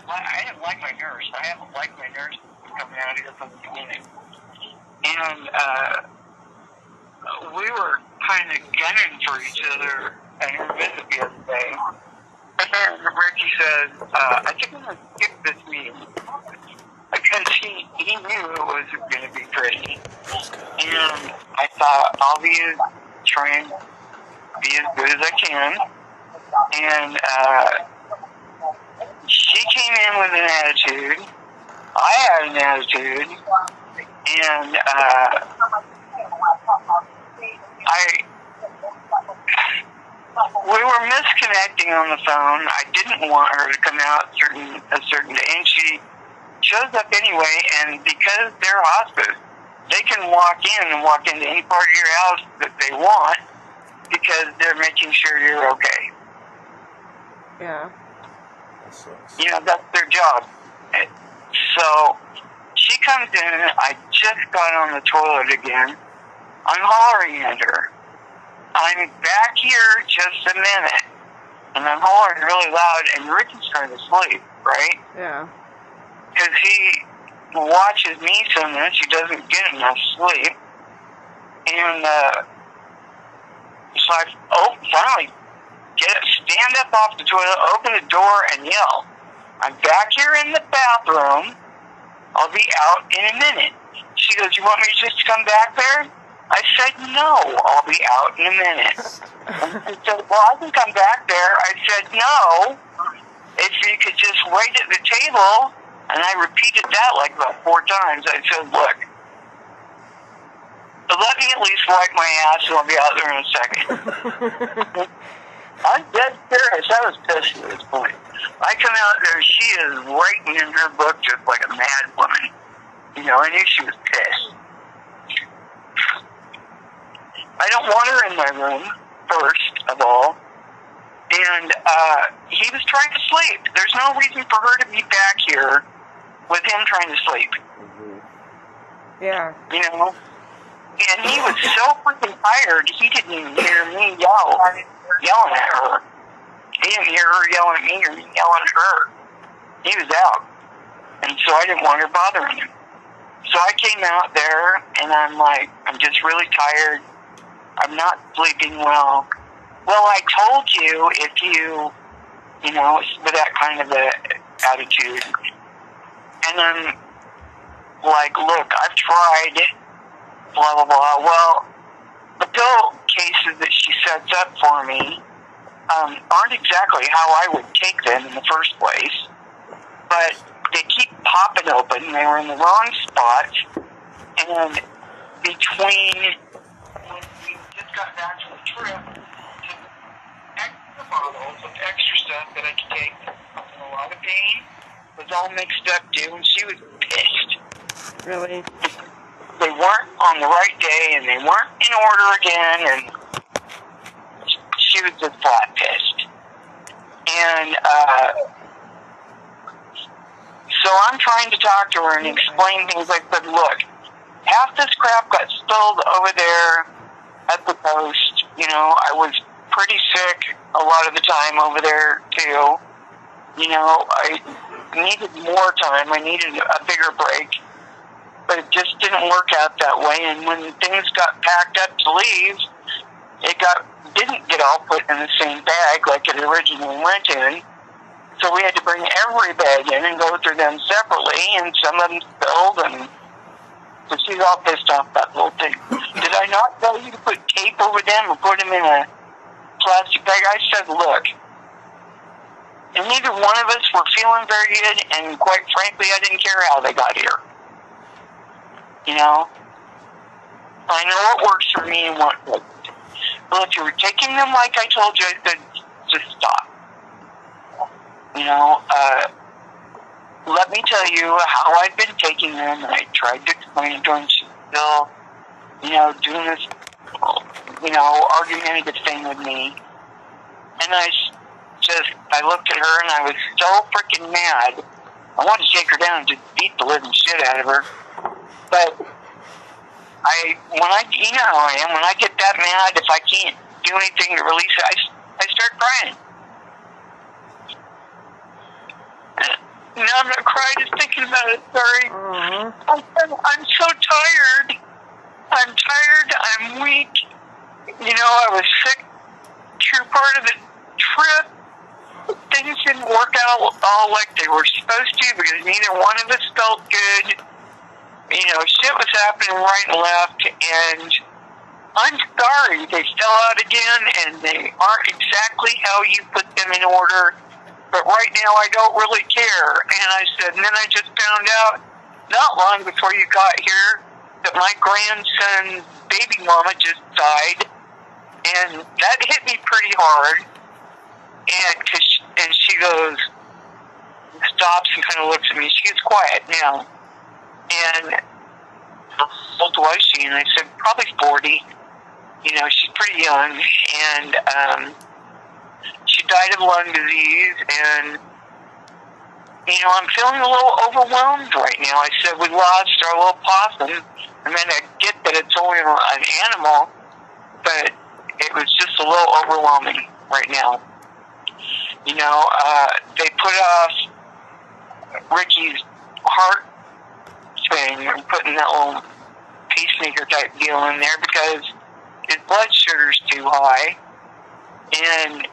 I didn't like my nurse. I haven't liked my nurse coming out here from the beginning. And we were kind of gunning for each other at her visit the other day. And Ricky said, I think I'm going to skip this meeting. Because he knew it wasn't going to be pretty. And I thought, I'll be trying to be as good as I can. And she came in with an attitude. I had an attitude. And we were misconnecting on the phone. I didn't want her to come out a certain day, and she shows up anyway. And because they're hospice, they can walk in and walk into any part of your house that they want because they're making sure you're okay. Yeah. That sucks. You know, that's their job. So she comes in. I just got on the toilet again. I'm hollering at her. I'm back here just a minute. And I'm hollering really loud, and Ricky's trying to sleep, right? Yeah. Because he watches me so much, he doesn't get enough sleep. And so I finally stand up off the toilet, open the door, and yell. I'm back here in the bathroom. I'll be out in a minute. She goes, you want me to just come back there? I said, no, I'll be out in a minute. And she said, well, I can come back there. I said, no, if you could just wait at the table. And I repeated that like about 4 times. I said, look, let me at least wipe my ass and I'll be out there in a second. I'm dead serious. I was pissed at this point. I come out there, she is writing in her book just like a mad woman. You know, I knew she was pissed. I don't want her in my room, first of all. And he was trying to sleep. There's no reason for her to be back here with him trying to sleep. Mm-hmm. Yeah. You know? And he was so freaking tired, he didn't even hear me yelling at her. He didn't hear her yelling at me or me yelling at her. He was out. And so I didn't want her bothering him. So I came out there, and I'm like, I'm just really tired. I'm not sleeping well. Well, I told you if you know, with that kind of a attitude. And I'm like, look, I've tried, blah, blah, blah. Well, the pill cases that she sets up for me aren't exactly how I would take them in the first place. But they keep popping open. They were in the wrong spots. And between when we just got back from the trip, extra bottles of extra stuff that I could take in a lot of pain was all mixed up too, and she was pissed. Really? They weren't on the right day, and they weren't in order again, and she was just flat pissed. And so I'm trying to talk to her and explain things. I said, look, half this crap got spilled over there at the post. You know, I was pretty sick a lot of the time over there, too. You know, I needed more time. I needed a bigger break. But it just didn't work out that way. And when things got packed up to leave, it didn't get all put in the same bag like it originally went in. So we had to bring every bag in and go through them separately, and some of them spilled, and so she's all pissed off about the whole thing. Did I not tell you to put tape over them or put them in a plastic bag? I said, look, and neither one of us were feeling very good, and quite frankly, I didn't care how they got here. You know? I know what works for me and what doesn't. Well, if you were taking them like I told you, I said, just stop. You know, let me tell you how I've been taking them, and I tried to explain to her, she's still, you know, doing this, you know, argumentative thing with me. And I looked at her, and I was so freaking mad. I wanted to take her down and just beat the living shit out of her. But you know how I am, when I get that mad, if I can't do anything to release it, I start crying. Now I'm going to cry just thinking about it, sorry. Aw. I'm so tired. I'm tired. I'm weak. You know, I was sick through part of the trip. Things didn't work out all like they were supposed to because neither one of us felt good. You know, shit was happening right and left, and I'm sorry they fell out again, and they aren't exactly how you put them in order. But right now, I don't really care. And I said, and then I just found out, not long before you got here, that my grandson's baby mama just died. And that hit me pretty hard. And she goes, stops and kind of looks at me. She gets quiet now. And how old was she? And I said, probably 40. You know, she's pretty young. And she died of lung disease, and, you know, I'm feeling a little overwhelmed right now. I said we lost our little possum. I mean, I get that it's only an animal, but it was just a little overwhelming right now. You know, they put off Ricky's heart thing and putting that little pacemaker type deal in there because his blood sugar's too high, and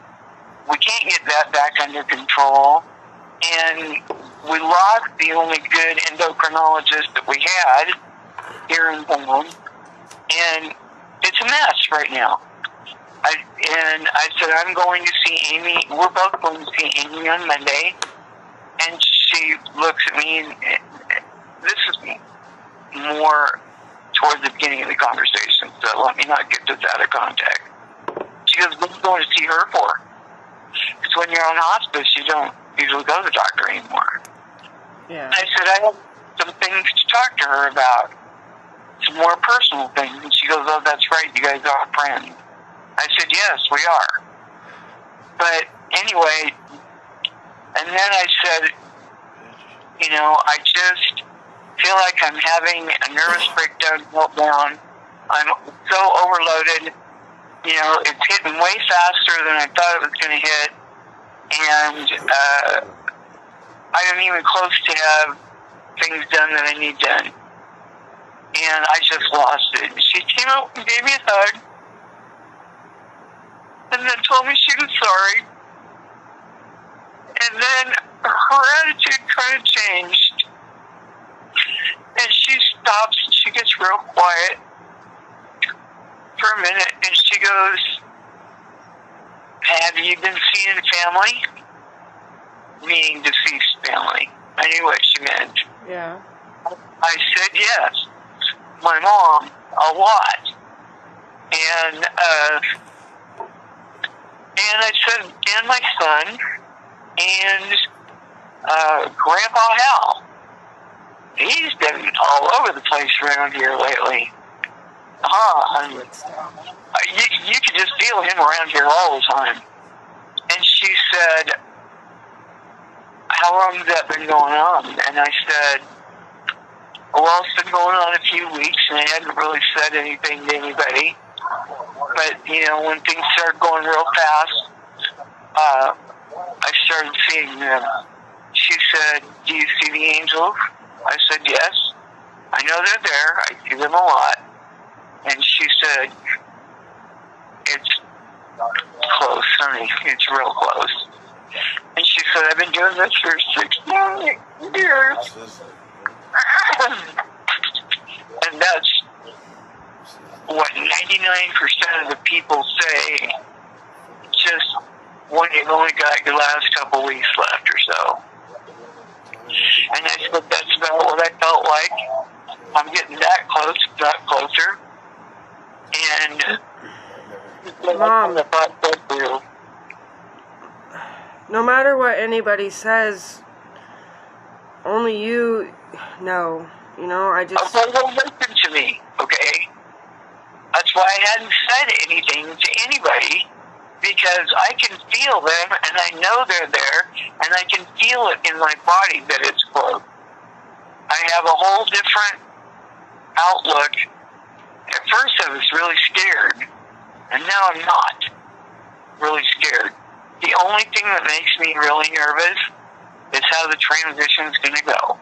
we can't get that back under control, and we lost the only good endocrinologist that we had here in town, and it's a mess right now. I said, I'm going to see Amy. We're both going to see Amy on Monday, and she looks at me, and this is more towards the beginning of the conversation, so let me not get this out of context. She goes, what are you going to see her for? Because when you're on hospice, you don't usually go to the doctor anymore. Yeah. I said, I have some things to talk to her about. Some more personal things. And she goes, oh, that's right, you guys are friends. I said, yes, we are. But anyway, and then I said, you know, I just feel like I'm having a nervous breakdown, meltdown. I'm so overloaded. You know, it's hitting way faster than I thought it was going to hit. And I'm even close to have things done that I need done. And I just lost it. She came out and gave me a hug. And then told me she was sorry. And then her attitude kind of changed. And she stops and she gets real quiet for a minute, and she goes, have you been seeing family? Meaning deceased family. I knew what she meant. Yeah. I said, yes. My mom, a lot. And I said, and my son, and Grandpa Hal. He's been all over the place around here lately. You could just feel him around here all the time. And she said, how long has that been going on? And I said, well, it's been going on a few weeks, and I hadn't really said anything to anybody. But, you know, when things started going real fast, I started seeing them. She said, do you see the angels? I said, yes. I know they're there. I see them a lot. And she said, it's close, honey. It's real close. And she said, I've been doing this for 16 years. And that's what 99% of the people say, just when you've only got your last couple weeks left or so. And I said, that's about what I felt like. I'm getting that close, not closer. And Mom, no matter what anybody says, only you know. You know, I just... Okay, well, listen to me, okay? That's why I hadn't said anything to anybody, because I can feel them, and I know they're there, and I can feel it in my body that it's close. I have a whole different outlook. At first I was really scared, and now I'm not really scared. The only thing that makes me really nervous is how the transition's going to go.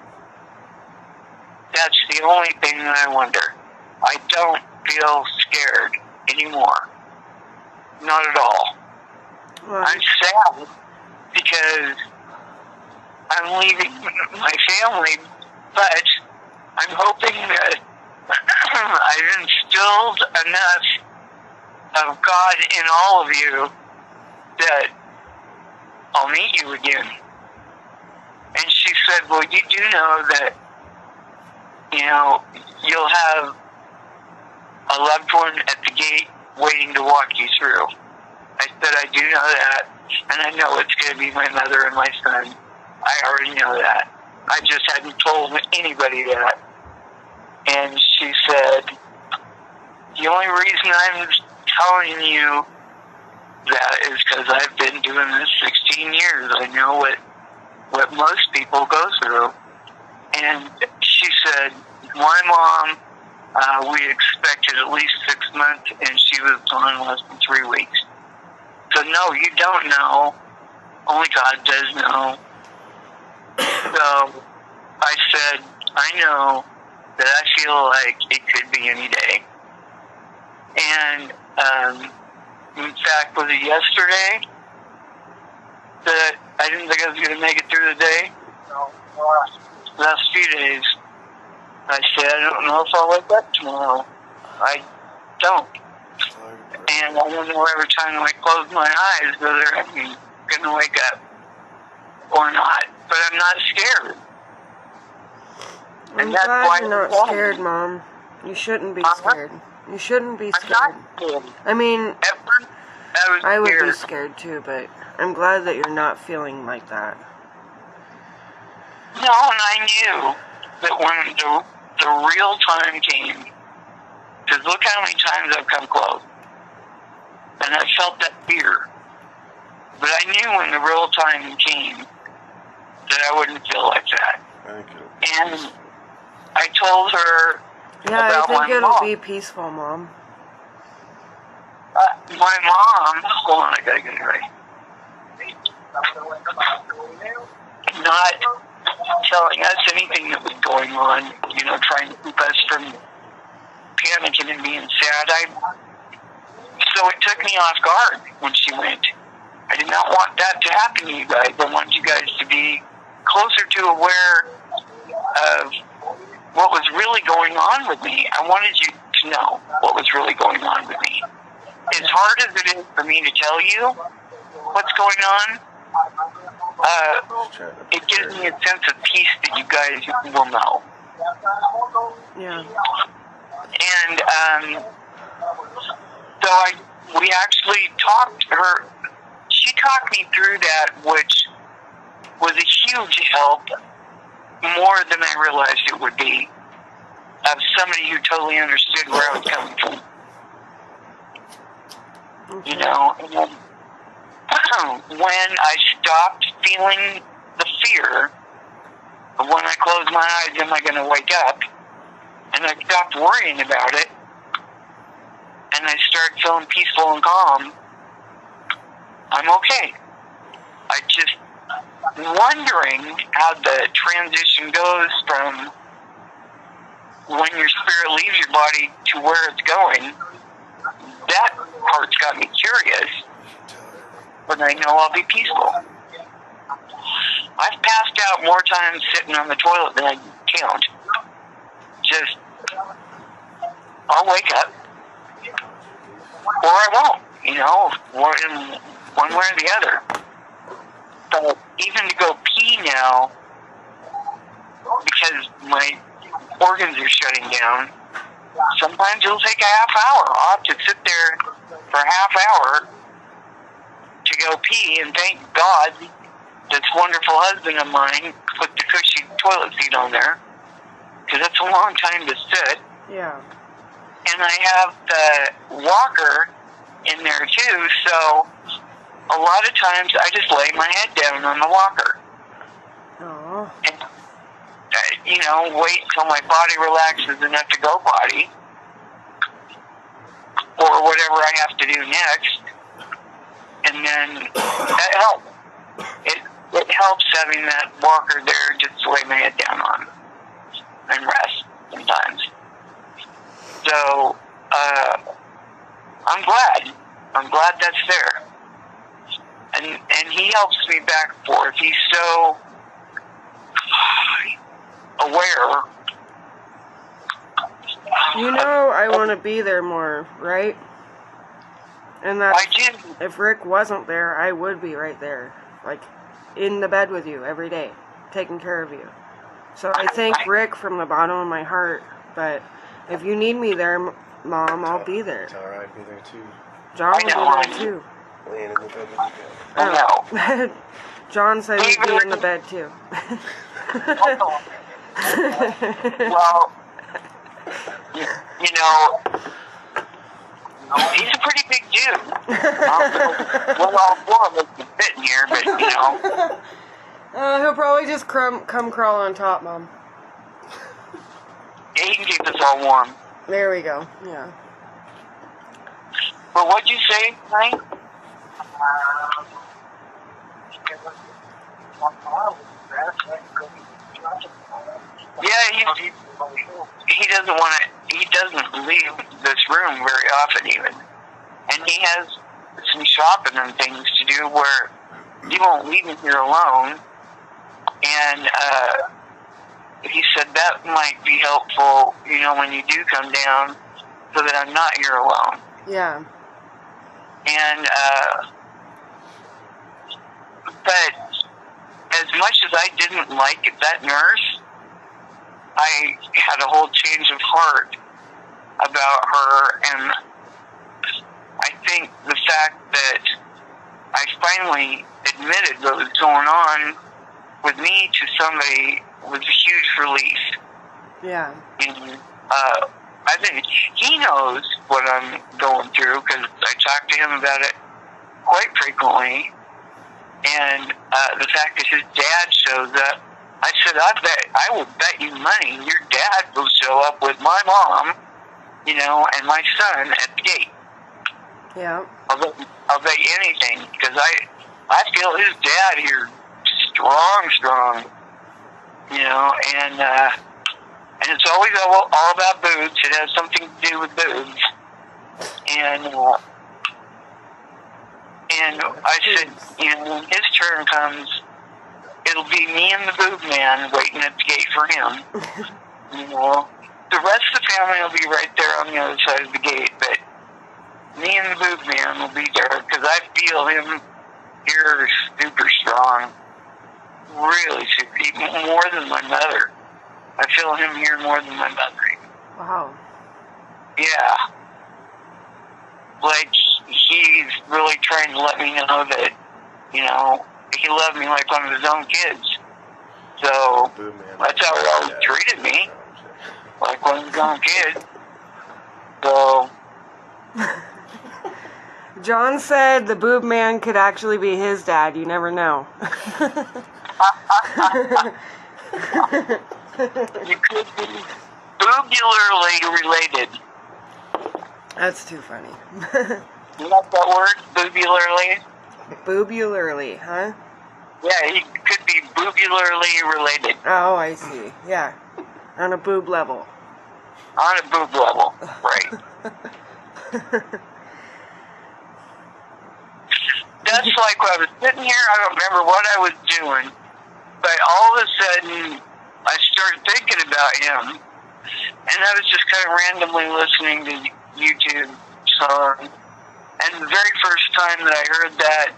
That's the only thing that I wonder. I don't feel scared anymore. Not at all. Well, I'm sad because I'm leaving my family, but I'm hoping that I've instilled enough of God in all of you that I'll meet you again. And she said, well, you do know that, you'll have a loved one at the gate waiting to walk you through. I said, I do know that, and I know it's going to be my mother and my son. I already know that. I just hadn't told anybody that. And she said, the only reason I'm telling you that is because I've been doing this 16 years. I know what most people go through. And she said, my mom, we expected at least 6 months, and she was gone less than 3 weeks. So no, you don't know. Only God does know. So I said, I know that I feel like it could be any day. And in fact, was it yesterday that I didn't think I was going to make it through the day? No. Last few days, I said, I don't know if I'll wake up tomorrow. I don't. And I don't know every time I close my eyes whether I'm going to wake up or not. But I'm not scared. I'm glad you're not scared, Mom. You shouldn't be scared. You shouldn't be scared. I'm not scared. I mean, At first, I would be scared too, but I'm glad that you're not feeling like that. No, and I knew that when the real time came, because look how many times I've come close, and I felt that fear. But I knew when the real time came that I wouldn't feel like that. Thank you. And I told her Yeah, about I think my it'll mom. be peaceful, Mom. My mom, hold on, I gotta get it right. Not telling us anything that was going on, trying to keep us from panicking and being sad. So it took me off guard when she went. I did not want that to happen to you guys. I wanted you guys to be closer to aware of what was really going on with me. I wanted you to know what was really going on with me. As hard as it is for me to tell you what's going on, it gives me a sense of peace that you guys will know. Yeah. And so we actually talked her. She talked me through that, which was a huge help, more than I realized it would be, of somebody who totally understood where I was coming from. Okay. And when I stopped feeling the fear of when I close my eyes, am I going to wake up? And I stopped worrying about it, and I started feeling peaceful and calm, I'm okay. I just wondering how the transition goes from when your spirit leaves your body to where it's going. That part's got me curious, but I know I'll be peaceful. I've passed out more times sitting on the toilet than I count. Just, I'll wake up, or I won't, one way or the other. But even to go pee now, because my organs are shutting down, sometimes it'll take a half hour. I'll have to sit there for a half hour to go pee, and thank God this wonderful husband of mine put the cushy toilet seat on there, because it's a long time to sit. Yeah. And I have the walker in there too, so a lot of times I just lay my head down on the walker. Aww. And, wait until my body relaxes enough to go potty, or whatever I have to do next, and then that helps. It helps having that walker there just to lay my head down on and rest sometimes. So, I'm glad. I'm glad that's there. And he helps me back and forth. He's so aware. You know I want to be there more, right? And that I did. if Rick wasn't there, I would be right there. Like, in the bed with you every day, taking care of you. So I thank Rick from the bottom of my heart. But if you need me there, Mom, I'll be there. Tell her I'd be there too. John will be there too. Laying in the bed with you guys. I know. John said he'd be in the bed too. Well, you know, he's a pretty big dude. Well, all four of us can fit in here, but, you know. He'll probably just come crawl on top, Mom. Yeah, he can keep us all warm. There we go. Yeah. But what'd you say, Frank? Yeah, he doesn't want to. He doesn't leave this room very often, even, and he has some shopping and things to do where he won't leave me here alone. And he said that might be helpful, you know, when you do come down, so that I'm not here alone. Yeah. And but as much as I didn't like that nurse, I had a whole change of heart about her, and I think the fact that I finally admitted what was going on with me to somebody was a huge relief. Yeah. And, I think he knows what I'm going through because I talk to him about it quite frequently. And the fact that his dad shows up, I said, I will bet you money your dad will show up with my mom, you know, and my son at the gate. Yeah. I'll bet you anything, because I feel his dad here strong, you know, and it's always all about boobs. It has something to do with boobs. And I said, you know, when his turn comes, it'll be me and the boob man waiting at the gate for him. You know, the rest of the family will be right there on the other side of the gate, but me and the boob man will be there because I feel him here super strong. Really super, even more than my mother. I feel him here more than my mother. Wow. Yeah. Like, he's really trying to let me know that, you know, he loved me like one of his own kids. So, that's how he always treated me. Like one of his own kids. So. John said the boob man could actually be his dad. You never know. You could be boobularly related. That's too funny. You like that word, boobularly? Boobularly, huh? Yeah, he could be boobularly related. Oh, I see. Yeah. On a boob level. On a boob level, right. That's like when I was sitting here, I don't remember what I was doing, but all of a sudden, I started thinking about him, and I was just kind of randomly listening to YouTube song, and the very first time that I heard that,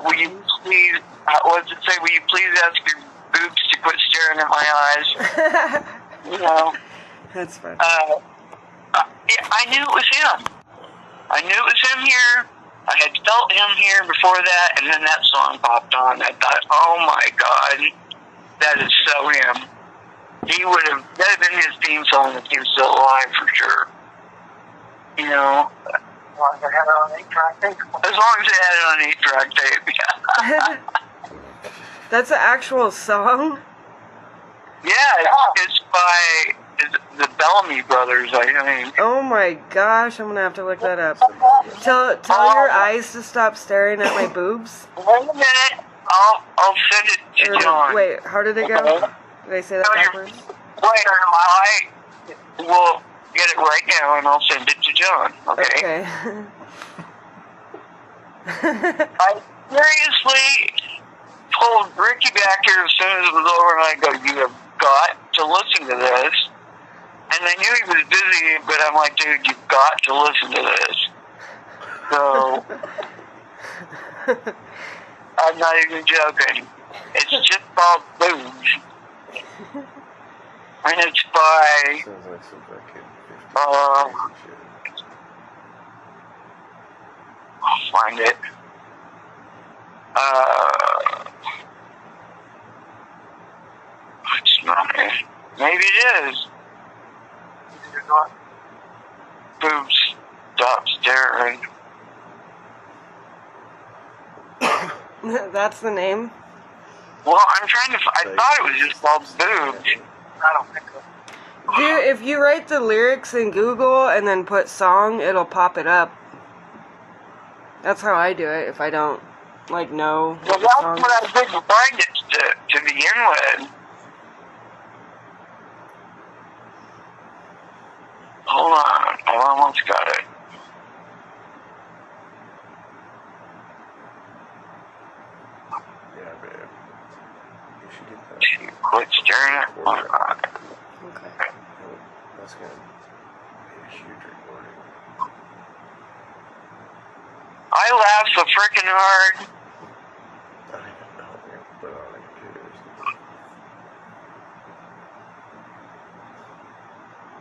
will you please, what does it say, will you please ask your boobs to quit staring at my eyes? You know. That's funny. I knew it was him. I knew it was him here. I had felt him here before that, and then that song popped on. I thought, oh my God, that is so him. That would have been his theme song if he was still alive for sure. You know? As long as it had it on 8-track tape. As long as it had it on 8-track tape, yeah. That's an actual song? Yeah, it's by the Bellamy Brothers, I think. Oh my gosh, I'm gonna have to look that up. Tell your eyes to stop staring at my boobs. Wait a minute. I'll send it to John. Wait, how did it go? Okay. Did I say that backwards? Wait, I will get it right now and I'll send it to John. Okay. Okay. I seriously told Ricky back here as soon as it was over, and I go, "You have got to listen to this." And I knew he was busy, but I'm like, "Dude, you've got to listen to this." So I'm not even joking. It's just called Boobs. And it's by, Sounds like some fucking 50 Uh, shit. I'll find it. It's not it. Maybe it is. Boobs, stop staring. That's the name? Well, I'm trying to, I thought it was just called Boobs. I don't think so. If you write the lyrics in Google and then put song, it'll pop it up. That's how I do it if I don't, like, know Well, what the that's song what I is. didn't find it to begin with. Hold on, I almost got it. Yeah, man. You should get that. She quit staring at my eye. Okay. Oh, that's gonna be a huge recording. I laughed so freaking hard. I don't even know what we're gonna put on the computers.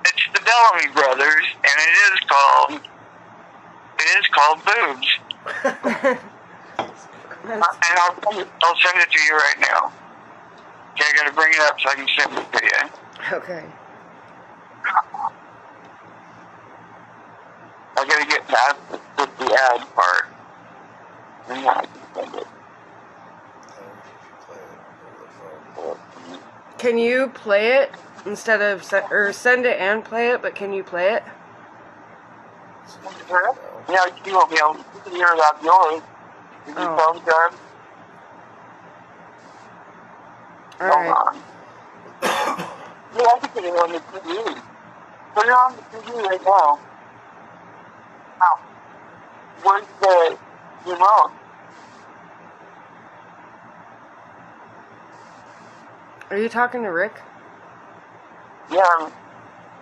It's the Bellamy Brothers, and it is called Boobs. And I'll send it to you right now. Okay, I gotta bring it up so I can send it to you. Okay. I gotta get past the ad part. And then I can send it. Can you play it instead of, or send it and play it, but can you play it? Yeah, you won't be able to hear it out yours. Is your Oh. phone done? Hold Alright. on. Yeah, I can put it on the TV. Put it on the TV right now. Now, where's the remote? Are you talking to Rick? Yeah,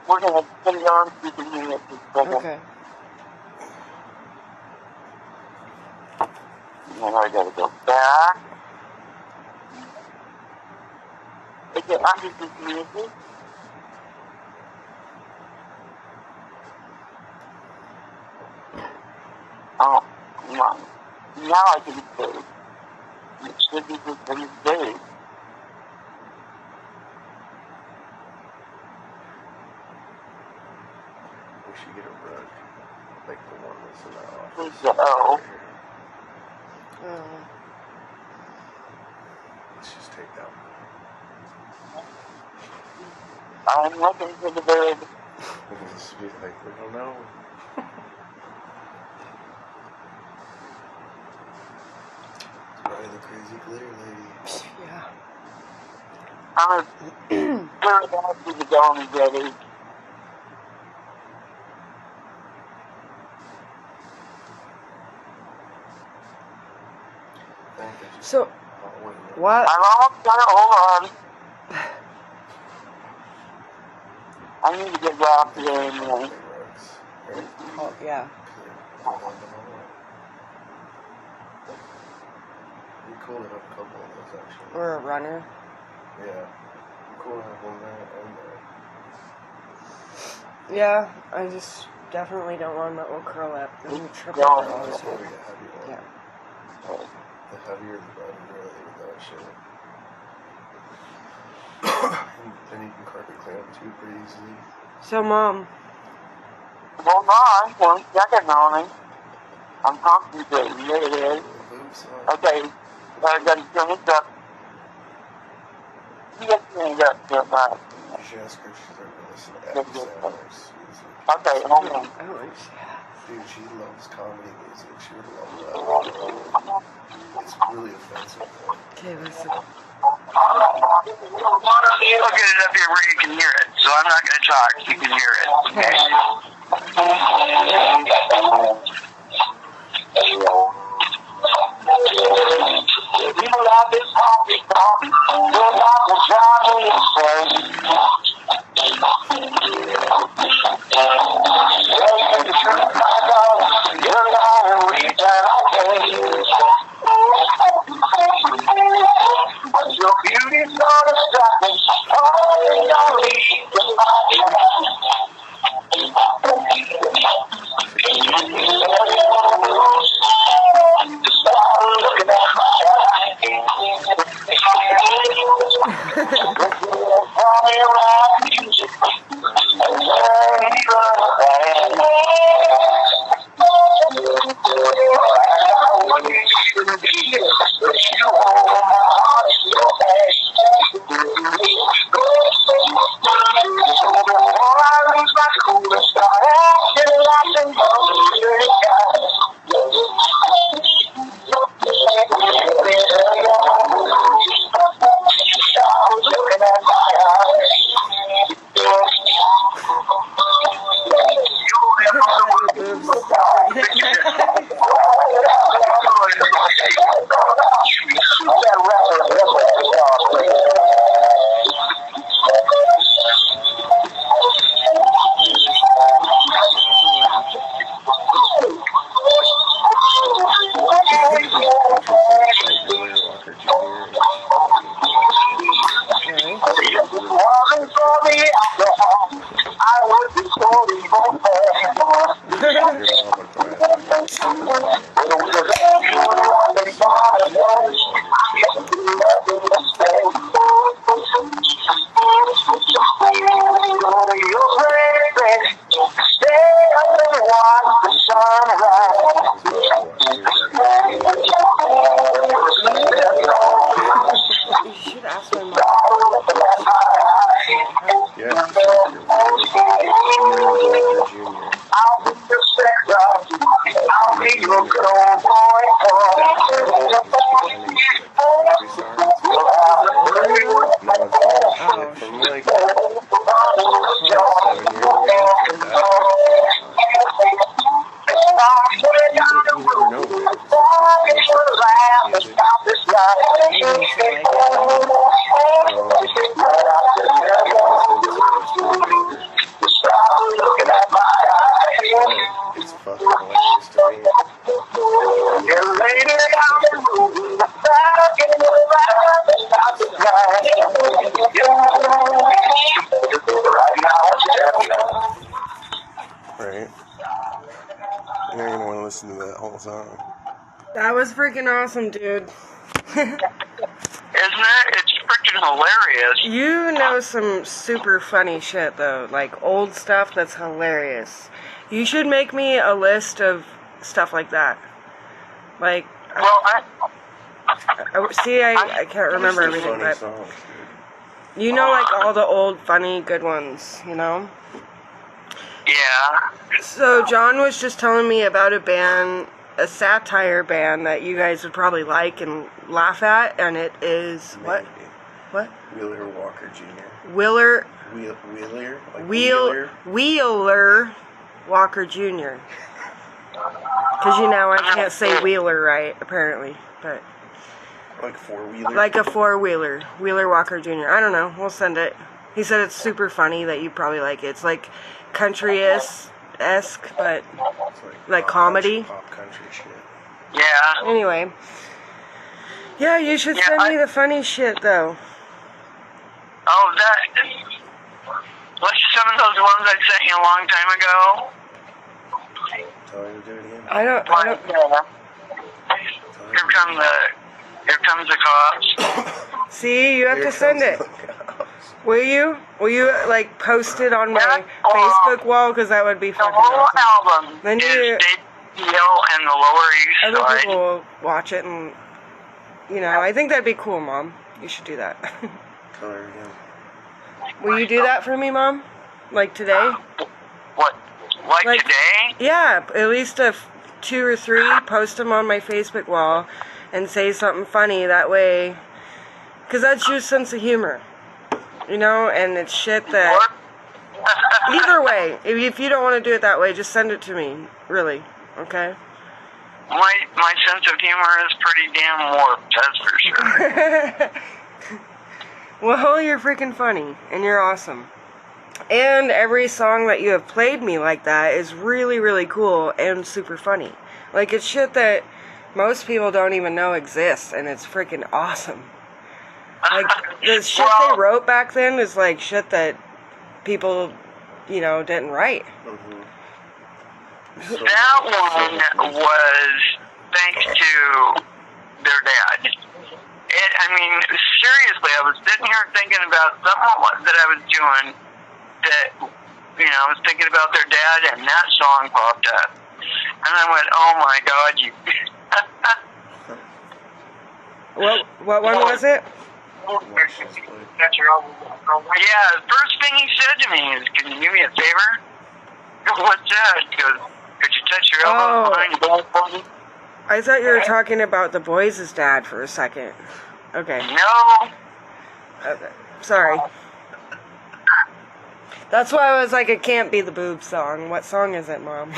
we're gonna put it on so you can hear it this second. Okay. And then I gotta go back. Is it under this music? Oh, come on. Now I can save. It should be just in save. We should get a rug. Like the one that's in the office. Who's the O? Oh. Let's just take that one. I'm looking for the bird. We'll just be like, we don't know. Probably the crazy glitter lady. Yeah. I'm a very happy to go on the brothers. I think they just. So, Oh, wait a minute. what? I'm almost done. Hold on. I need to get Rob here in a minute. Rugs. Right? Oh, yeah. Be cool to have a couple of those actually. Or a runner. Yeah. Be cool to have one there and there. Yeah, I just definitely don't want that will curl up. And triple Yeah. curl. Just want to get a heavy one. Yeah. The heavier the better, really, with that shit. And you can carpet clean up too pretty easily. So, Mom, Hold on. 1 second, homie. I'm concentrating. There it is. Oops. Okay. I gotta turn this up. You get turned up so much. You should ask her if she's ever listened to Adam Sandler's music. Okay, hold on. oh, yes. Dude, she loves comedy music. She would love that. It's really offensive. Okay, listen. I'll get it up here where you can hear it. So I'm not going to talk. You can hear it. Okay? People out this coffee talk. You're not the driver yourself. You're not a reason I can't. But your beauty's gonna stop me. Oh, don't leave the body. Stop looking at my eyes. Tell me around music. And turn me around. Right? You're not gonna want to listen to that whole song. That was freaking awesome, dude. Isn't it? It's freaking hilarious. You know some super funny shit, though. Like, old stuff that's hilarious. You should make me a list of stuff like that. Like, Well, I can't remember Just a everything, funny but song, dude. you know, like, all the old, funny, good ones, you know? yeah. So, John was just telling me about a band, a satire band that you guys would probably like and laugh at, and it is, what? Maybe. What? Wheeler Walker Jr. Wheeler Wheeler? Like Wheeler? Wheeler Walker Jr. Because, you know, I can't say Wheeler right, apparently, but... Like four-wheeler? Like a four-wheeler. Wheeler Walker Jr. I don't know. We'll send it. He said it's super funny, that you probably like it. It's like country-esque, but It's like pop comedy. Pop country shit. Yeah. Anyway. Yeah, you should Yeah, send me the funny shit, though. Oh, that. What's some of those ones I sent you a long time ago? Tell her to do it again. I don't... Here comes the cops. See, you have Here to send comes it. the cops. Will you? Will you, like, post it on my Yeah. Facebook wall? Because that would be The fucking whole awesome. album Then is you- Dale and the Lower East Other Side. people will watch it and, you know, I think that'd be cool, Mom. You should do that. Tell her again. Will you do that for me, Mom? Like today? What? Like today? Yeah, at least 2 or 3. Post them on my Facebook wall and say something funny. That way, because that's your sense of humor, you know. And it's shit that. Either way, if you don't want to do it that way, just send it to me. Really, okay? My sense of humor is pretty damn warped, that's for sure. Well, you're freaking funny, and you're awesome. And every song that you have played me like that is really, really cool and super funny. Like, it's shit that most people don't even know exists, and it's freaking awesome. Like, the shit they wrote back then is like shit that people, you know, didn't write. Mm-hmm. That one was thanks to their dad. Seriously, I was sitting here thinking about something that I was doing that, you know, I was thinking about their dad, and that song popped up. And I went, oh my God, you... What one was it? Yeah, the first thing he said to me is, can you do me a favor? What's that? He goes, could you touch your elbow behind your back for me? I thought you were talking about the boys' dad for a second. Okay. No. Okay. Sorry. That's why I was like, it can't be the boob song. What song is it, Mom?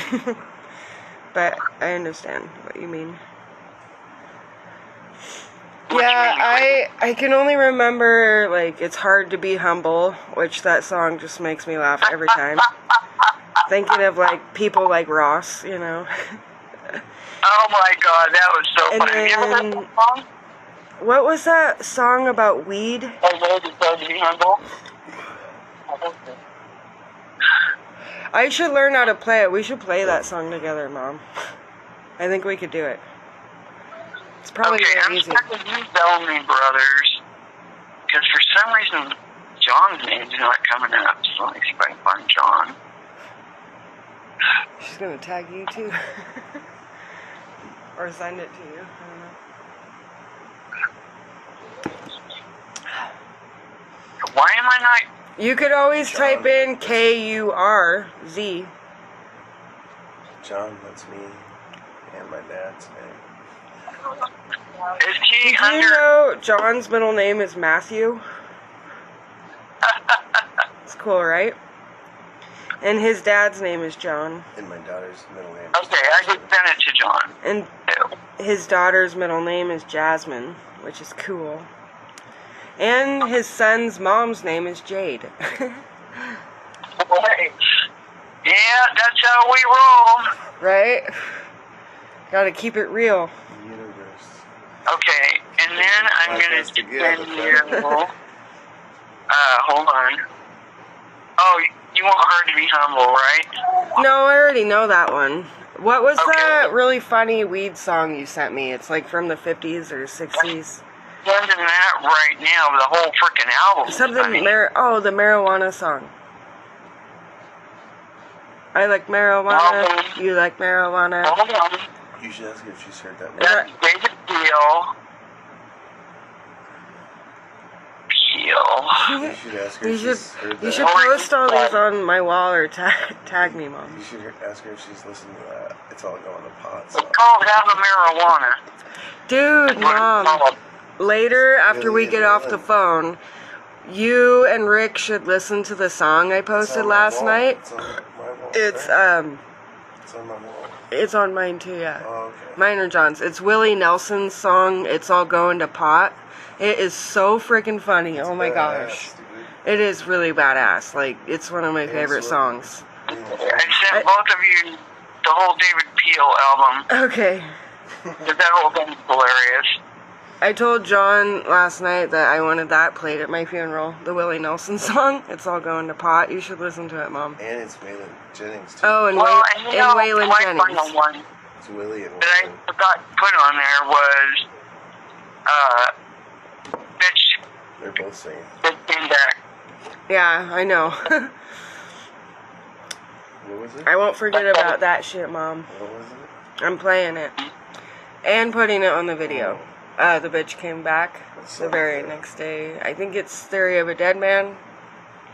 But I understand what you mean. Yeah, I can only remember, like, It's Hard to Be Humble, which that song just makes me laugh every time. Thinking of, like, people like Ross, you know. Oh my God, that was so And funny. Have you ever heard that song? What was that song about weed? It's Hard to Be Humble. I should learn how to play it. We should play that song together, Mom. I think we could do it. It's probably Okay, really I'm easy. starting to use Bellamy Brothers, because for some reason, John's name's not coming up, so let me see if I can find John. She's gonna tag you too. Or send it to you. I don't know. Why am I not... You could always type in K-U-R-Z. John, that's me. And my dad's name. Is he Did you under... know John's middle name is Matthew? It's cool, right? And his dad's name is John. And my daughter's middle name is Okay, I just sent it to John. And his daughter's middle name is Jasmine, which is cool. And his son's mom's name is Jade. Yeah, that's how we roll. Right? Gotta keep it real. Universe. Okay, and then I'm gonna send you... hold on. Oh, you want her to be humble, right? No, I already know that one. What was Okay. that really funny weed song you sent me? It's like from the 50s or 60s. Sending that right now, the whole freaking album. Something, the marijuana song. I like marijuana, you like marijuana. Hold on. You should ask her if she's heard that one. That's David Peel. You should ask her You if should, she's heard you that. should post all these on my wall or tag me, Mom. You should ask her if she's listened to that. It's all going to pot. It's called Have a Marijuana. Dude, Mom, later after we get off the phone, you and Rick should listen to the song I posted last night. It's on my wall. It's It's on my wall. it's on mine too, yeah. Oh, okay. Mine or John's. It's Willie Nelson's song, It's All Going to Pot. It is so freaking funny. Oh my gosh. Dude. It is really badass. Like, it's one of my favorite songs. I sent both of you the whole David Peel album. Okay. That whole thing's hilarious. I told John last night that I wanted that played at my funeral. The Willie Nelson song. It's All Going to Pot. You should listen to it, Mom. And it's Waylon Jennings, too. Oh, and, Well, Waylon my Jennings. final one It's Willie and that I Waylon. forgot to put on there was, Bitch They're both singing. That Came Back. Yeah, I know. What was it? I won't forget about that shit, Mom. What was it? I'm playing it. And putting it on the video. The bitch came back the very next day. I think it's Theory of a Dead Man.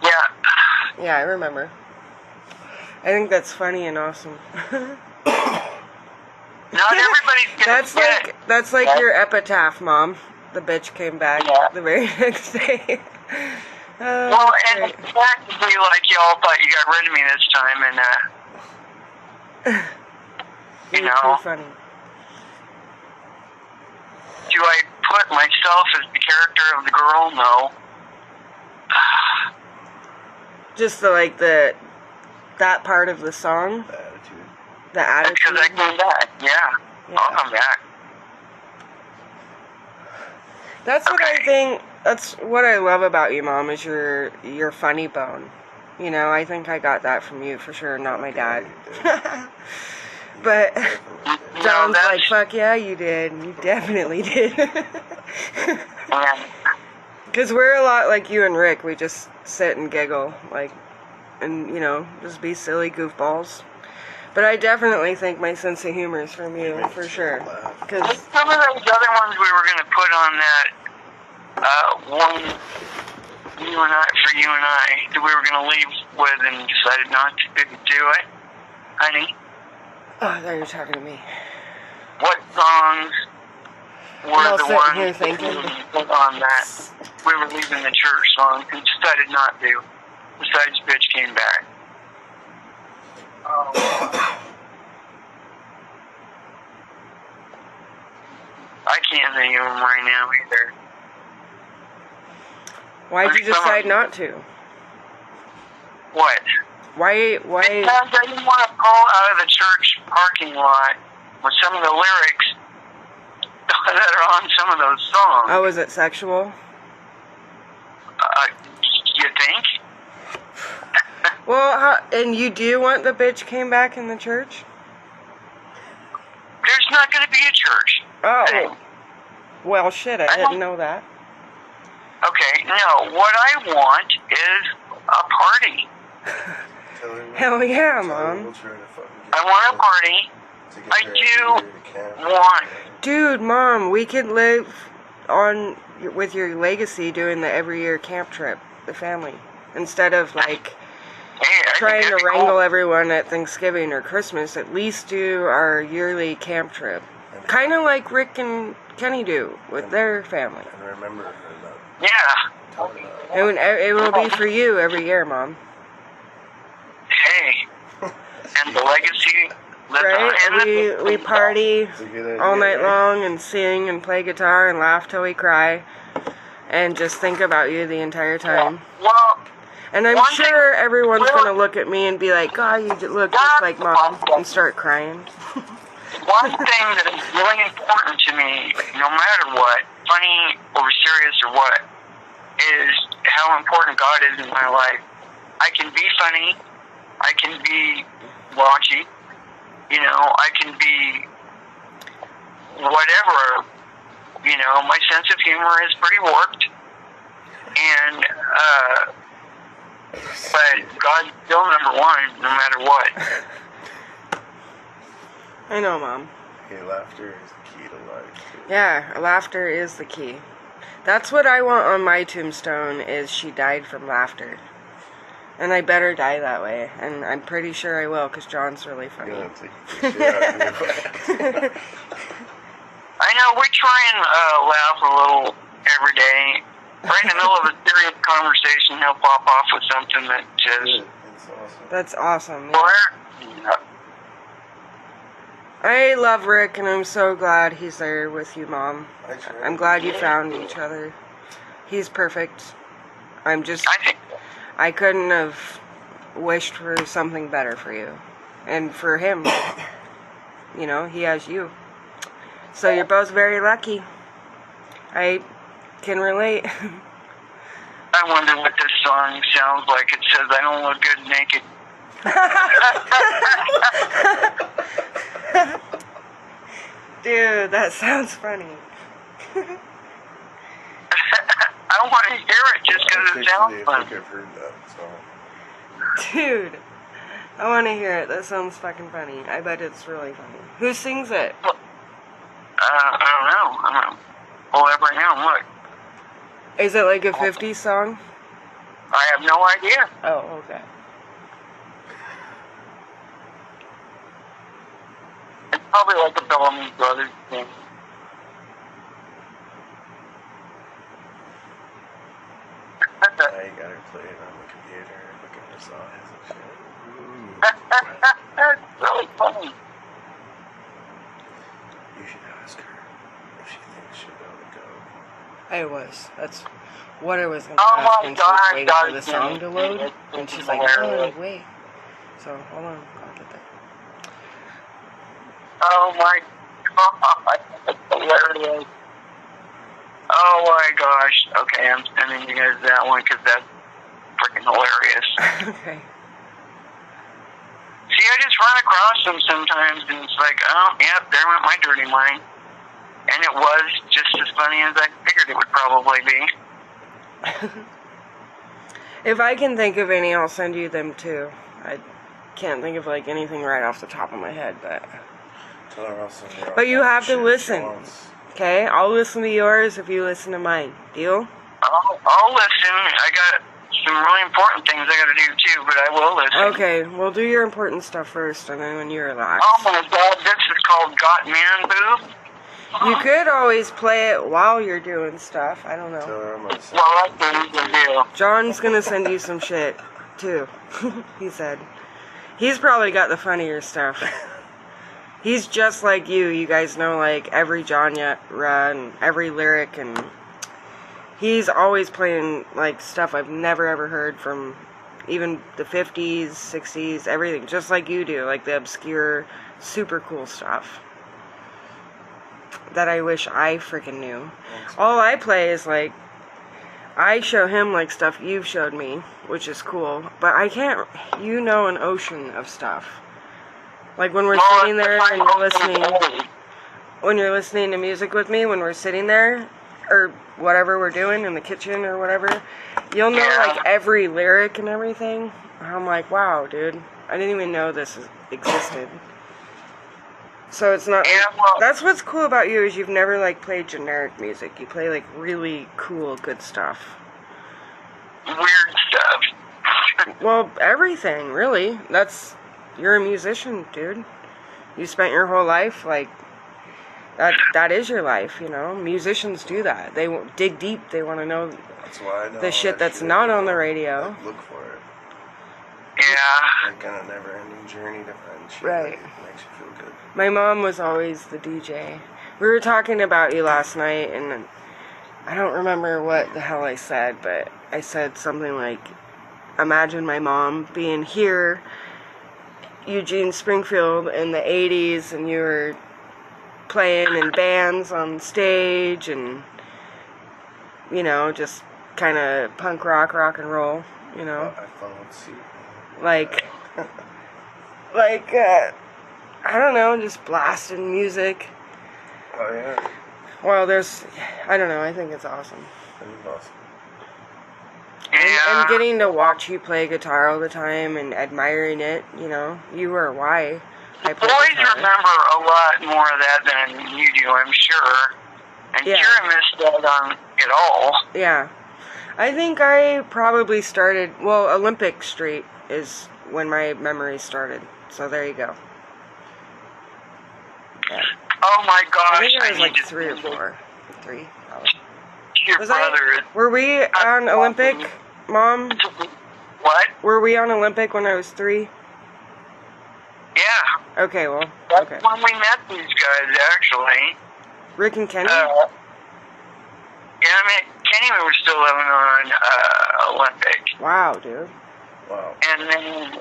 Yeah. Yeah, I remember. I think that's funny and awesome. Not everybody's gonna get it. That's like your epitaph, Mom. The bitch came back the very next day. Well, and practically, like, y'all thought you got rid of me this time, and, you know. Too funny. Do I put myself as the character of the girl? No. Just that part of the song? The attitude. The attitude? Because I came back, yeah. I'll come back. That's what I think, that's what I love about you, Mom, is your funny bone. You know, I think I got that from you for sure, not my dad. But John's like, fuck yeah, you did. You definitely did. Because we're a lot like you and Rick. We just sit and giggle, like, and, you know, just be silly goofballs. But I definitely think my sense of humor is from you, for sure. Cause some of those other ones we were going to put on that one, for you and I, that we were going to leave with and decided not to do it. Honey? Oh, I thought you were talking to me. What songs were the ones here that we were going to put on that? We were leaving the church songs and decided not to. Besides, Bitch Came Back. I can't think of them right now either. Why'd you decide not to? What? Why? Because I didn't want to pull out of the church parking lot with some of the lyrics that are on some of those songs. Oh, is it sexual? You think? Well, and you do want the bitch came back in the church? There's not going to be a church. Oh. Hey. Well, shit, I didn't know that. Okay, no, what I want is a party. Hell yeah, Mom. I want a party. I do want... Dude, Mom, we could live on with your legacy doing the every year camp trip, the family. Instead of, like, trying to wrangle everyone at Thanksgiving or Christmas, at least do our yearly camp trip. Kind of like Rick and Kenny do with their family. And remember Yeah. It will be for you every year, Mom. Hey. And the legacy lives Right? on. We party all night long and sing and play guitar and laugh till we cry and just think about you the entire time. Well, and I'm sure everyone's going to look at me and be like, God, you look just like Mom, and start crying. One thing that is really important to me, no matter what, funny or serious or what, is how important God is in my life. I can be funny. I can be raunchy. You know, I can be whatever. You know, my sense of humor is pretty warped. And, but God's still number one, no matter what. I know, Mom. Hey, laughter is the key to life. Yeah, laughter is the key. That's what I want on my tombstone, is she died from laughter. And I better die that way. And I'm pretty sure I will, because John's really funny. Yeah, take the shit out of me. I know, we try and laugh a little every day. Right in the middle of a serious conversation, he'll pop off with something that just... That's awesome. Yeah. I love Rick, and I'm so glad he's there with you, Mom. I'm glad you found each other. He's perfect. I couldn't have wished for something better for you. And for him. You know, he has you. So you're both very lucky. I can relate. I wonder what this song sounds like. It says, I don't look good naked. Dude, that sounds funny. I don't want to hear it just because it sounds funny. I think I've heard that song. Dude, I want to hear it. That sounds fucking funny. I bet it's really funny. Who sings it? I don't know. Pull it up right now and look. Is it like a 50s song? I have no idea. Oh, okay. Probably like a Bellamy Brothers thing. Now you gotta play it on the computer, look at her size and shit. That's really funny. You should ask her if she thinks she'll be able to go. I was. That's what I was going to Oh ask my when she was God, waiting God, for the song to load. And she's like, no, wait. So, hold on. I'll get that. Oh my God, that's hilarious. Oh my gosh. Okay, I'm sending you guys that one because that's freaking hilarious. Okay. See, I just run across them sometimes and it's like, oh, yep, there went my dirty mind. And it was just as funny as I figured it would probably be. If I can think of any, I'll send you them too. I can't think of like anything right off the top of my head, but... Tell her I'll send her all But you that have to shit she listen. wants. Okay? I'll listen to yours if you listen to mine. Deal? I'll listen. I got some really important things I got to do too, but I will listen. Okay, well do your important stuff first, and then when you relax. Oh my God, this is called Got Man Boob. You could always play it while you're doing stuff. I don't know. Tell her I'm gonna send Well, that's what you can do. John's gonna send you some shit, too. He said. He's probably got the funnier stuff. He's just like you. You guys know, like, every genre and every lyric, and he's always playing, like, stuff I've never ever heard from even the 50s, 60s, everything. Just like you do. Like, the obscure, super cool stuff that I wish I freaking knew. All I play is, like, I show him, like, stuff you've showed me, which is cool, but I can't, an ocean of stuff. Like, when we're sitting there and you're listening to music with me, when we're sitting there, or whatever we're doing in the kitchen or whatever, you'll know, like, every lyric and everything. I'm like, wow, dude, I didn't even know this existed. So it's not, that's what's cool about you, is you've never, like, played generic music. You play, like, really cool, good stuff. Weird stuff. Well, everything, really. You're a musician, dude. You spent your whole life, like, that is your life, you know? Musicians do that. They dig deep. They want to know That's why I know the shit that's not on the radio. Like, look for it. Yeah. Like on a never-ending journey to find shit Right. that makes you feel good. My mom was always the DJ. We were talking about you last night, and I don't remember what the hell I said, but I said something like, imagine my mom being here, Eugene, Springfield, in the 80s, and you were playing in bands on stage, and, you know, just kind of punk rock, rock and roll, you know? I followed suit. Like, I don't know, just blasting music. Oh, yeah. Well, I don't know, I think it's awesome. That is awesome. Yeah. And getting to watch you play guitar all the time and admiring it, you know, you are why I play Boys guitar. remember a lot more of that than you do, I'm sure. And Yeah. Kira missed out on it all. Yeah. I think I probably started, Olympic Street is when my memory started. So there you go. Yeah. Oh my gosh, I think it was need like to 3 or see 4. 3, probably. Your Was brother. were we on Olympic, Mom? What? Were we on Olympic when I was 3? Yeah. Okay, well, That's okay. when we met these guys, actually. Rick and Kenny? Yeah, I mean, Kenny was still living on Olympic. Wow, dude. Wow. And then,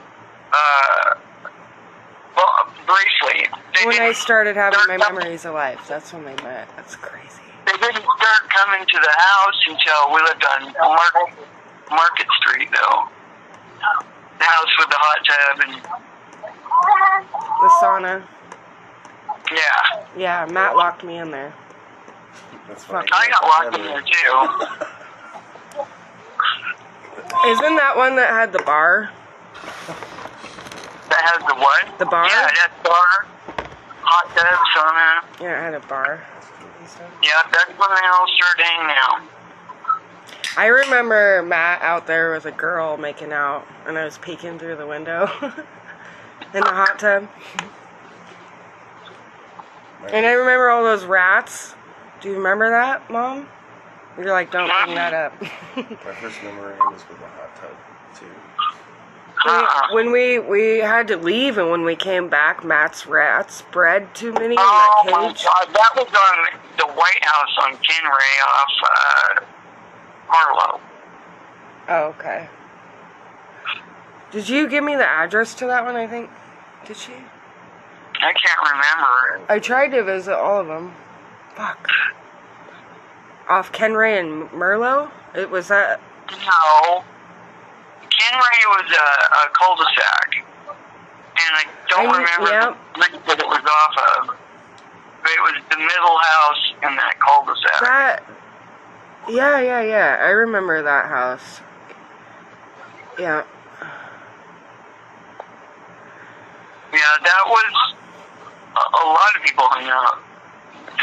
briefly. When I started having my start memories of life, that's when they met. That's crazy. They didn't start coming to the house until we lived on Market Street, though. The house with the hot tub and, The sauna. yeah. Yeah, Matt locked me in there. That's funny. I got locked in there, too. Isn't that one that had the bar? That has the what? The bar? Yeah, that bar. Hot tub, sauna. Yeah, it had a bar. and stuff. Yeah, that's when they all started hanging out. I remember Matt out there with a girl making out, and I was peeking through the window in the hot tub. And I remember all those rats. Do you remember that, Mom? You're like, don't bring that up. My first memory was with a hot tub, too. When we had to leave and when we came back, Matt's rats bred too many in Oh that my cage. God, that was on the White House on Kenray off Harlow. Oh, okay. Did you give me the address to that one, I think? Did she? I can't remember. I tried to visit all of them. Fuck. Off Kenray and Merlot? It was that... No. Kenray was a cul-de-sac. And I don't remember the street that it was off of. But it was the middle house in that cul-de-sac. That... Yeah. I remember that house. Yeah. Yeah, that was... A lot of people hung out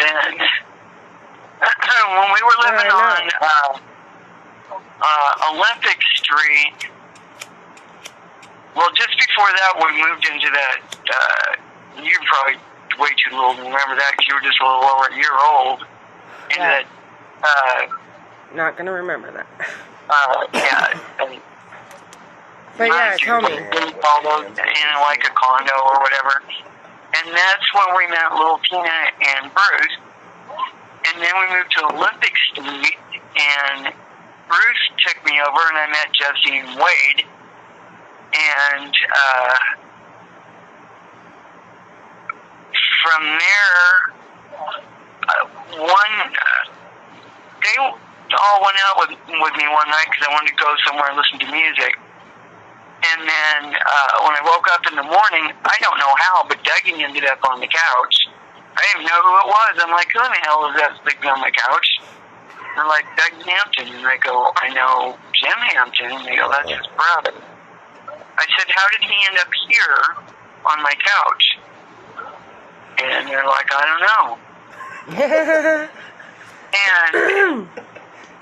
then. When we were living on Olympic Street, well, just before that, we moved into that, you're probably way too little to remember that because you were just a little over a year old. Yeah. Into that, Not gonna remember that. yeah. But yeah, tell me. All those in like a condo or whatever. And that's when we met little Tina and Bruce. And then we moved to Olympic Street, and Bruce took me over, and I met Jesse and Wade. And from there, they all went out with me one night because I wanted to go somewhere and listen to music. And then when I woke up in the morning, I don't know how, but Dougie ended up on the couch. I didn't even know who it was. I'm like, who in the hell is that sleeping on my couch? They're like, Dougie Hampton. And I go, I know Jim Hampton. And they go, that's his brother. I said, how did he end up here on my couch? And they're like, I don't know.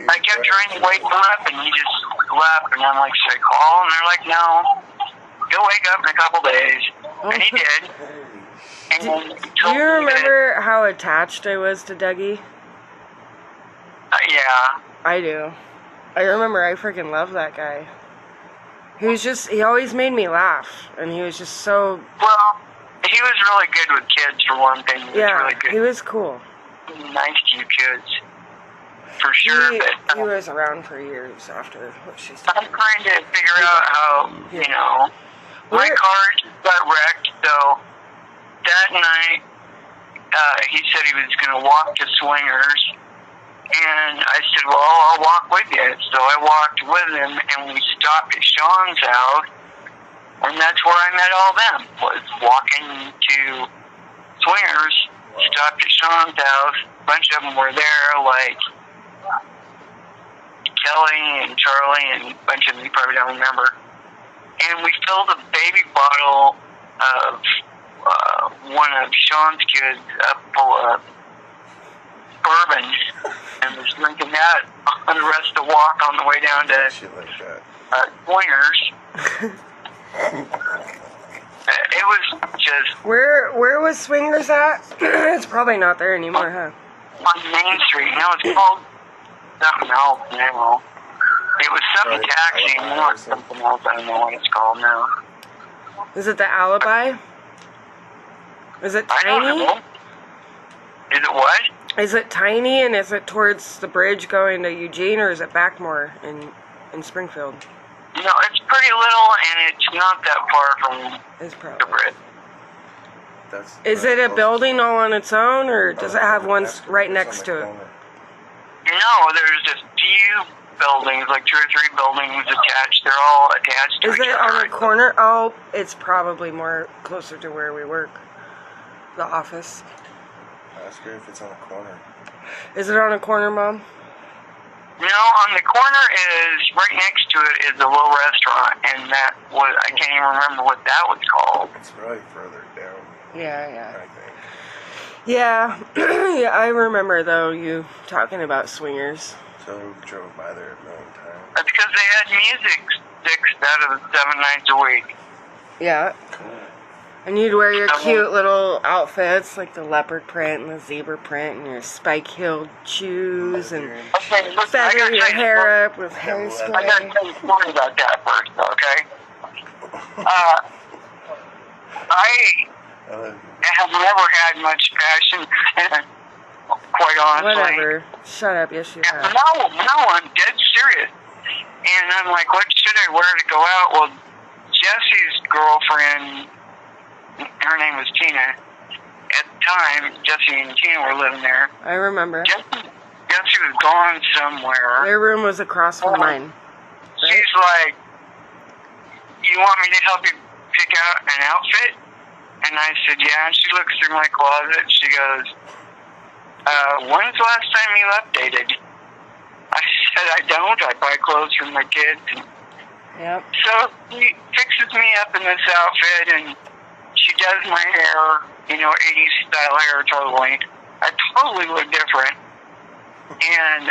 And I kept trying to wake him up, and he just left. And I'm like, should I call? And they're like, no. He'll wake up in a couple days. And he did. And Do you remember how attached I was to Dougie? Yeah. I do. I remember I freaking loved that guy. He always made me laugh. And he was just so... Well, he was really good with kids, for one thing. He was really good. He was cool. Nice to you kids. For sure. He was around for years after what she's I'm done. trying to figure out how, you know, my car got wrecked, so that night, he said he was going to walk to Swingers, and I said, well, I'll walk with you. So I walked with him, and we stopped at Sean's house, and that's where I met all them, was walking to Swingers, stopped at Sean's house, a bunch of them were there, like Kelly and Charlie and a bunch of them you probably don't remember. And we filled a baby bottle of one of Sean's kids up full of bourbon and was drinking that on the rest of the walk on the way down to Shit like that. Swingers. It was just... Where was Swingers at? It's probably not there anymore, huh? On Main Street. No, it's called something else now. It was something taxi, not something else. I don't know what it's called now. Is it the Alibi? Is it I don't tiny? know. Is it what? Is it tiny, and is it towards the bridge going to Eugene, or is it Backmore in Springfield? No, it's pretty little, and it's not that far from It's the probably. bridge. Is it a building all on its own, or does it have one right next to it? No, there's just few buildings, like 2 or 3 buildings attached. They're all attached to Is each it other. on the corner? Oh, it's probably more closer to where we work. The office. Ask her if it's on a corner. Is it on a corner, Mom? No, on the corner is, right next to it is a little restaurant, and that was, I can't even remember what that was called. It's probably further down, Yeah. I think. Yeah. Yeah, I remember, though, you talking about Swingers. So we drove by there a million times. That's because they had music 6 out of the 7 nights a week. Yeah. Cool. And you'd wear your cute little outfits, like the leopard print and the zebra print, and your spike-heeled shoes, and Okay, listen, I feather gotta your tell you hair up with I gotta hairspray. tell you a story about that first, okay? I have never had much passion, quite honestly. Whatever. Shut up. Yes, you have. No, I'm dead serious. And I'm like, what should I wear to go out? Well, Jesse's girlfriend, her name was Tina. At the time, Jesse and Tina were living there. I remember. Jesse was gone somewhere. Their room was across from mine. Right? She's like, you want me to help you pick out an outfit? And I said, yeah. And she looks through my closet. She goes, when's the last time you updated? I said, I don't. I buy clothes for my kids. Yep. So she fixes me up in this outfit, and she does my hair, 80s style hair totally. I totally look different. And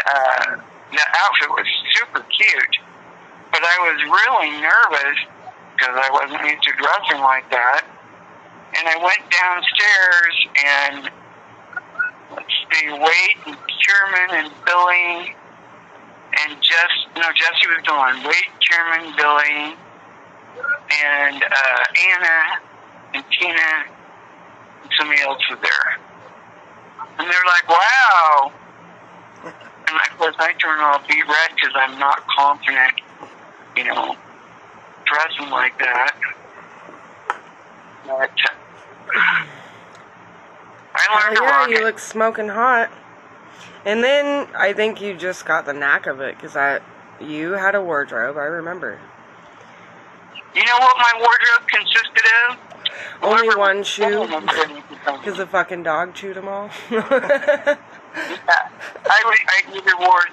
the outfit was super cute. But I was really nervous because I wasn't used to dressing like that. And I went downstairs and, let's see, Wade and Sherman and Billy and Jesse was gone. Wade, Sherman, Billy, and Anna and Tina and somebody else was there. And they're like, wow. And of course I turn all beat red because I'm not confident, dressing like that. But I learned to rock you it. look smoking hot. And then I think you just got the knack of it, because you had a wardrobe, I remember. You know what my wardrobe consisted of? Only one shoe, because the fucking dog chewed them all. I either wore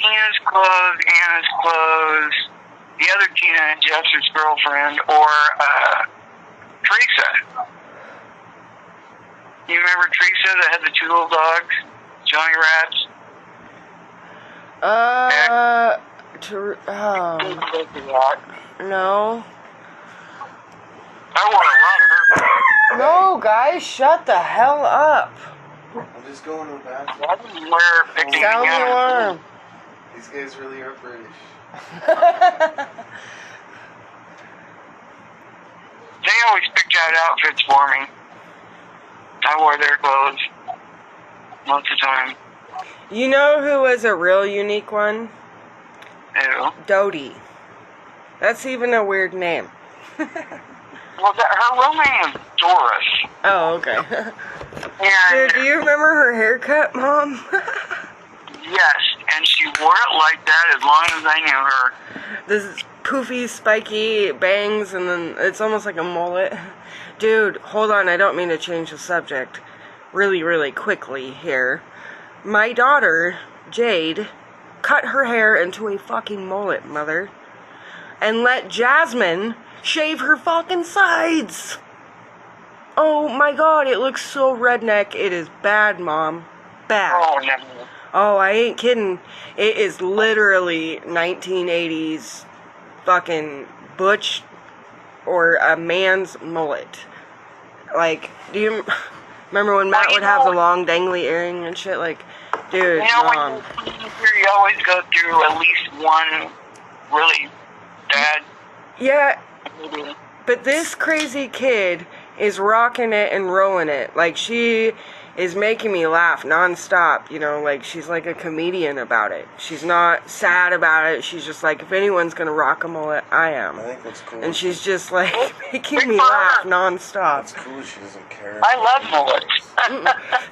Tina's clothes, Anna's clothes, the other Tina, Jeff's girlfriend, or Teresa. You remember Teresa that had the two little dogs? Johnny Rats? No. I wore a lot of her. No, guys, shut the hell up. I'm just going to the bathroom. I didn't wear picking Sound the alarm. These guys really are British. They always picked out outfits for me. I wore their clothes most of the time. You know who was a real unique one? Ew. Dodie. That's even a weird name. Well, her real name is Doris. Oh, okay. And Dude, do you remember her haircut, Mom? yes, and she wore it like that as long as I knew her. This poofy, spiky bangs, and then it's almost like a mullet. Dude, hold on, I don't mean to change the subject really, really quickly here. My daughter, Jade, cut her hair into a fucking mullet, mother. And let Jasmine shave her fucking sides. Oh my god, it looks so redneck. It is bad, Mom. Bad. Oh, no. Oh, I ain't kidding. It is literally 1980s fucking butch or a man's mullet. Like, do you remember when Matt would have the long dangly earring and shit? Like, dude, Mom. When you always go through at least one really bad. Yeah, but this crazy kid is rocking it and rolling it. Like, she is making me laugh nonstop, like, she's like a comedian about it. She's not sad about it. She's just like, if anyone's gonna rock a mullet, I am. I think that's cool. And she's just like making me laugh nonstop. That's cool. She doesn't care. I love mullets.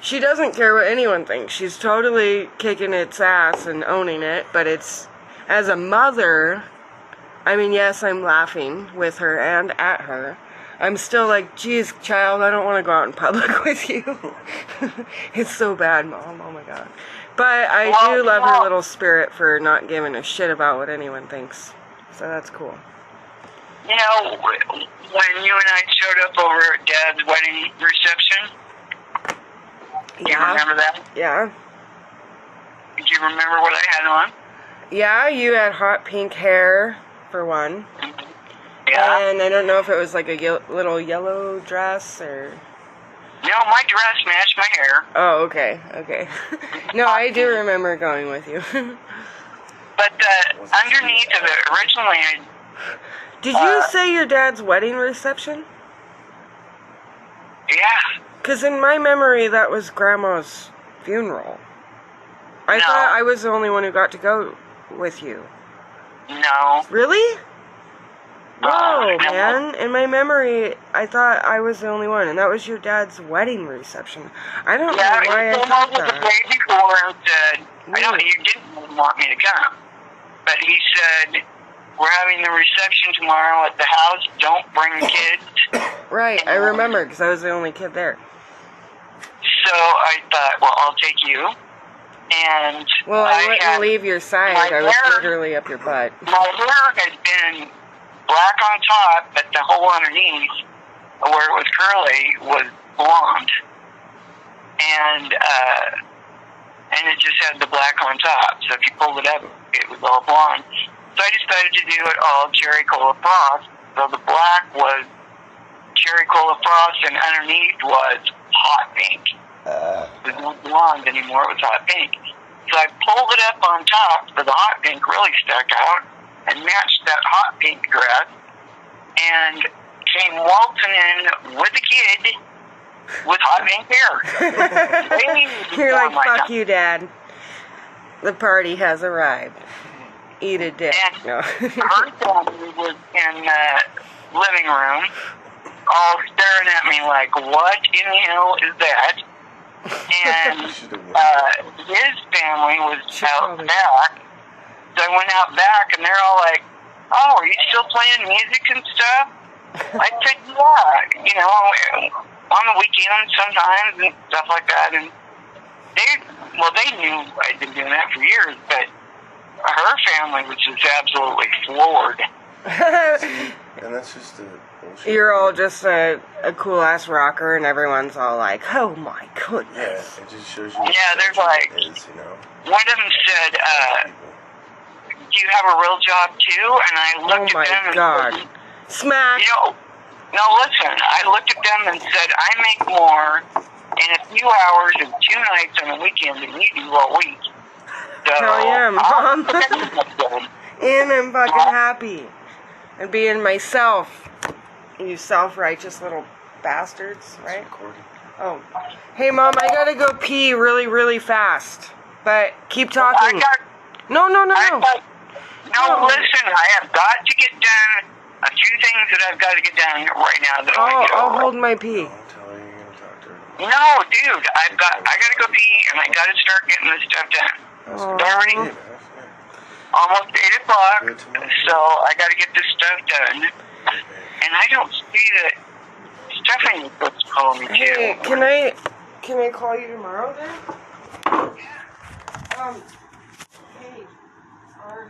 She doesn't care what anyone thinks. She's totally kicking its ass and owning it, but it's, as a mother, I mean, yes, I'm laughing with her and at her. I'm still like, geez, child, I don't want to go out in public with you. It's so bad, Mom. Oh, my God. But I do love her little spirit for not giving a shit about what anyone thinks. So that's cool. You know, when you and I showed up over at Dad's wedding reception, you remember that? Yeah. Do you remember what I had on? Yeah, you had hot pink hair, for one. Yeah. And I don't know if it was like a little yellow dress or... No, my dress matched my hair. Oh, okay, okay. No, I do remember going with you. But underneath of it, originally, Did you say your dad's wedding reception? yeah. Because in my memory, that was Grandma's funeral. I No. thought I was the only one who got to go with you. No. Really? Whoa, no. man. In my memory, I thought I was the only one, and that was your dad's wedding reception. I don't Yeah, know why I he came thought over the that. day before and said, I know you didn't want me to come, but he said, we're having the reception tomorrow at the house, don't bring kids. Right, I remember, because I was the only kid there. So I thought, well, I'll take you. And Well, I wouldn't had, leave your side. my I was hair- literally up your butt. my hair had been black on top, but the hole underneath, where it was curly, was blonde. And it just had the black on top. So if you pulled it up, it was all blonde. So I decided to do it all cherry cola frost. So the black was cherry cola frost, and underneath was hot pink. It was not blonde anymore, it was hot pink. So I pulled it up on top so the hot pink really stuck out and matched that hot pink dress and came waltzing in with a kid with hot pink hair. You're like, fuck you, Dad. The party has arrived. Eat a dick. And No. her family was in the living room, all staring at me like, what in the hell is that? And his family was out back. So I went out back, and they're all like, oh, are you still playing music and stuff? I said, yeah, you know, on the weekends sometimes and stuff like that. And they knew I'd been doing that for years, but her family was just absolutely floored. And that's just a bullshit. You're all just a cool-ass rocker, and everyone's all like, oh my Yeah, goodness. it just shows you. Yeah, there's like- is, you know. One of them said, do you have a real job too? And I Oh looked my at them and god. said, Smack! you know, no, listen, I looked at them and said, I make more in a few hours and 2 nights on a weekend than you do all week. So, Hell yeah, Mom. I'm And I'm fucking happy. And being myself. You self-righteous little bastards, right? Recording. Oh. Hey, Mom, I gotta go pee really, really fast. But keep talking. No. Listen, I have got to get done a few things that I've got to get done right now that I want to get I'll over. hold my pee. Don't tell her you're gonna talk to her. No, dude, I gotta go pee and I gotta start getting this stuff done. That's Oh. good. It's already Good enough, yeah. almost 8 o'clock, Good to know. so I gotta get this stuff done. And I don't see that Stephanie was supposed to call me Hey, too. can I call you tomorrow then? Hey, sorry.